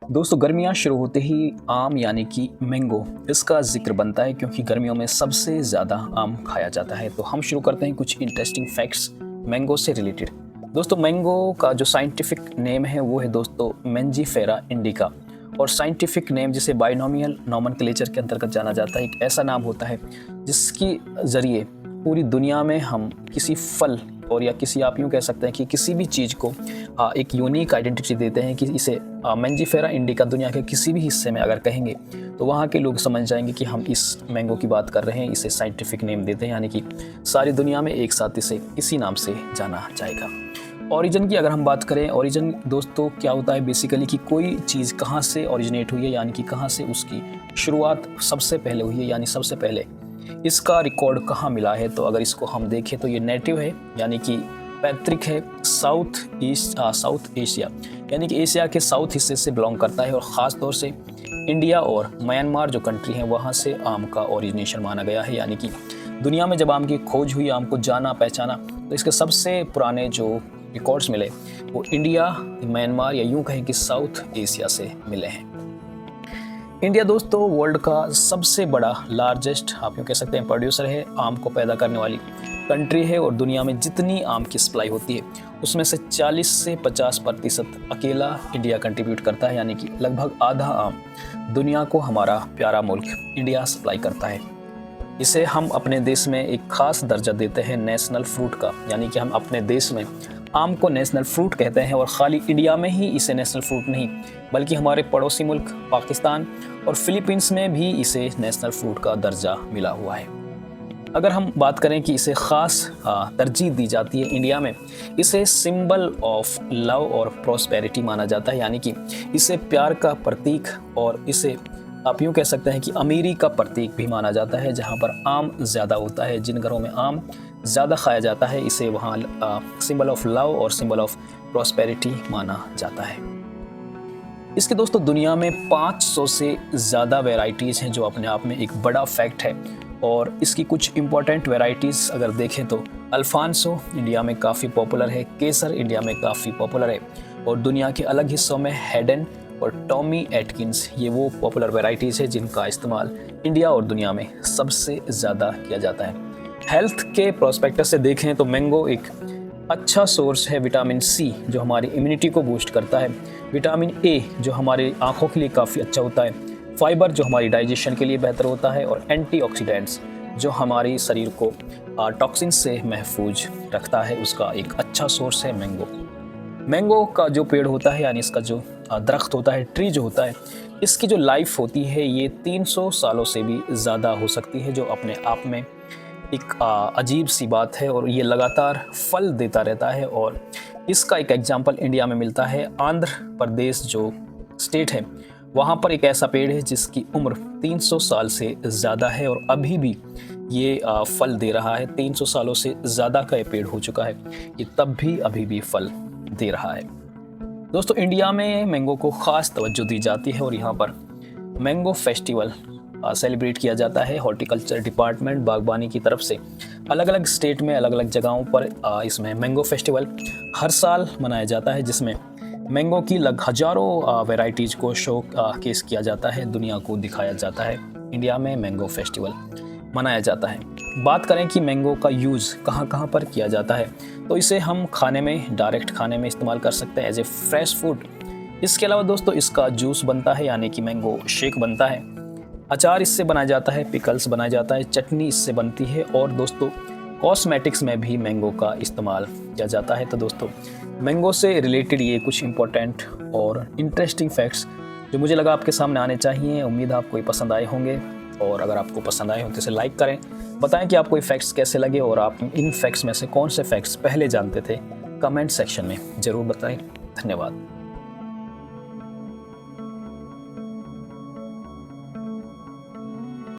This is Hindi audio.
दोस्तों गर्मियाँ शुरू होते ही आम यानी कि मैंगो इसका ज़िक्र बनता है क्योंकि गर्मियों में सबसे ज़्यादा आम खाया जाता है। तो हम शुरू करते हैं कुछ इंटरेस्टिंग फैक्ट्स मैंगो से रिलेटेड। दोस्तों मैंगो का जो साइंटिफिक नेम है वो है दोस्तों मैंजीफेरा इंडिका, और साइंटिफिक नेम जिसे बाइनोमियल नोमेनक्लेचर के अंतर्गत जाना जाता है। एक ऐसा नाम होता है जिसके ज़रिए पूरी दुनिया में हम किसी फल और या किसी आप यूँ कह सकते हैं कि किसी भी चीज़ को एक यूनिक आइडेंटिटी देते हैं कि इसे मैंजीफेरा इंडिका दुनिया के किसी भी हिस्से में अगर कहेंगे तो वहाँ के लोग समझ जाएंगे कि हम इस मैंगो की बात कर रहे हैं। इसे साइंटिफिक नेम देते हैं, यानी कि सारी दुनिया में एक साथ इसे इसी नाम से जाना जाएगा। ओरिजिन की अगर हम बात करें, ओरिजिन दोस्तों क्या होता है बेसिकली कि कोई चीज़ कहाँ से ओरिजिनेट हुई है, यानी कि कहाँ से उसकी शुरुआत सबसे पहले हुई है, यानी सबसे पहले इसका रिकॉर्ड कहाँ मिला है। तो अगर इसको हम देखें तो ये नेटिव है, यानी कि पैतृक है साउथ एशिया, यानी कि एशिया के साउथ हिस्से से बिलोंग करता है, और ख़ास तौर से इंडिया और म्यांमार जो कंट्री है वहाँ से आम का ओरिजिनेशन माना गया है। यानी कि दुनिया में जब आम की खोज हुई, आम को जाना पहचाना, तो इसके सबसे पुराने जो रिकॉर्ड्स मिले वो इंडिया, म्यांमार या यूँ कहें कि साउथ एशिया से मिले हैं। इंडिया दोस्तों वर्ल्ड का सबसे बड़ा लार्जेस्ट आप यूँ कह सकते हैं प्रोड्यूसर है, आम को पैदा करने वाली कंट्री है, और दुनिया में जितनी आम की सप्लाई होती है उसमें से 40 से 50% अकेला इंडिया कंट्रीब्यूट करता है, यानी कि लगभग आधा आम दुनिया को हमारा प्यारा मुल्क इंडिया सप्लाई करता है। इसे हम अपने देश में एक खास दर्जा देते हैं नेशनल फ्रूट का, यानी कि हम अपने देश में आम को नेशनल फ्रूट कहते हैं, और ख़ाली इंडिया में ही इसे नेशनल फ्रूट नहीं बल्कि हमारे पड़ोसी मुल्क पाकिस्तान और फिलीपींस में भी इसे नेशनल फ्रूट का दर्जा मिला हुआ है। अगर हम बात करें कि इसे ख़ास तरजीह दी जाती है इंडिया में, इसे सिंबल ऑफ लव और प्रॉस्पेरिटी माना जाता है, यानी कि इसे प्यार का प्रतीक और इसे आप यूँ कह सकते हैं कि अमीरी का प्रतीक भी माना जाता है। जहाँ पर आम ज़्यादा होता है, जिन घरों में आम ज़्यादा खाया जाता है, इसे वहाँ सिंबल ऑफ लव और सिंबल ऑफ प्रॉस्पेरिटी माना जाता है। इसके दोस्तों दुनिया में 500 से ज़्यादा वेराइटीज़ हैं, जो अपने आप में एक बड़ा फैक्ट है। और इसकी कुछ इंपॉर्टेंट वेराइटीज़ अगर देखें तो अल्फांसो इंडिया में काफ़ी पॉपुलर है, केसर इंडिया में काफ़ी पॉपुलर है, और दुनिया के अलग हिस्सों में हेडन और टॉमी एटकिंस ये वो पॉपुलर वेराइटीज़ है जिनका इस्तेमाल इंडिया और दुनिया में सबसे ज़्यादा किया जाता है। हेल्थ के प्रोस्पेक्टस से देखें तो मैंगो एक अच्छा सोर्स है विटामिन सी जो हमारी इम्यूनिटी को बूस्ट करता है, विटामिन ए जो हमारी आँखों के लिए काफ़ी अच्छा होता है, फाइबर जो हमारी डाइजेशन के लिए बेहतर होता है, और एंटीऑक्सीडेंट्स जो हमारी शरीर को टॉक्सिन से महफूज रखता है, उसका एक अच्छा सोर्स है मैंगो। मैंगो का जो पेड़ होता है, यानी इसका जो दरख्त होता है, ट्री जो होता है, इसकी जो लाइफ होती है ये 300 सालों से भी ज़्यादा हो सकती है, जो अपने आप में एक अजीब सी बात है, और ये लगातार फल देता रहता है। और इसका एक एग्जांपल इंडिया में मिलता है। आंध्र प्रदेश जो स्टेट है वहाँ पर एक ऐसा पेड़ है जिसकी उम्र 300 साल से ज़्यादा है, और अभी भी ये फल दे रहा है। 300 सालों से ज़्यादा का ये पेड़ हो चुका है, ये तब भी अभी भी फल दे रहा है। दोस्तों इंडिया में मैंगो को ख़ास तवज्जो दी जाती है, और यहाँ पर मैंगो फेस्टिवल सेलिब्रेट किया जाता है। हॉर्टिकल्चर डिपार्टमेंट बागबानी की तरफ से अलग अलग स्टेट में अलग अलग जगहों पर इसमें मैंगो फेस्टिवल हर साल मनाया जाता है, जिसमें मैंगो की हज़ारों वैरायटीज़ को शो केस किया जाता है, दुनिया को दिखाया जाता है। इंडिया में मैंगो फेस्टिवल मनाया जाता है। बात करें कि मैंगो का यूज़ कहाँ कहाँ पर किया जाता है, तो इसे हम खाने में, डायरेक्ट खाने में इस्तेमाल कर सकते हैं एज ए फ्रेश फूड। इसके अलावा दोस्तों इसका जूस बनता है, यानी कि मैंगो शेक बनता है, अचार इससे बनाया जाता है, पिकल्स बनाया जाता है, चटनी इससे बनती है, और दोस्तों कॉस्मेटिक्स में भी मैंगो का इस्तेमाल किया जाता है। तो दोस्तों मैंगो से रिलेटेड ये कुछ इंपॉर्टेंट और इंटरेस्टिंग फैक्ट्स जो मुझे लगा आपके सामने आने चाहिए। उम्मीद है आपको ये पसंद आए होंगे, और अगर आपको पसंद आए हो तो इसे लाइक करें, बताएं कि आपको ये फैक्ट्स कैसे लगे, और आप इन फैक्ट्स में से कौन से फैक्ट्स पहले जानते थे, कमेंट सेक्शन में ज़रूर बताएं। धन्यवाद।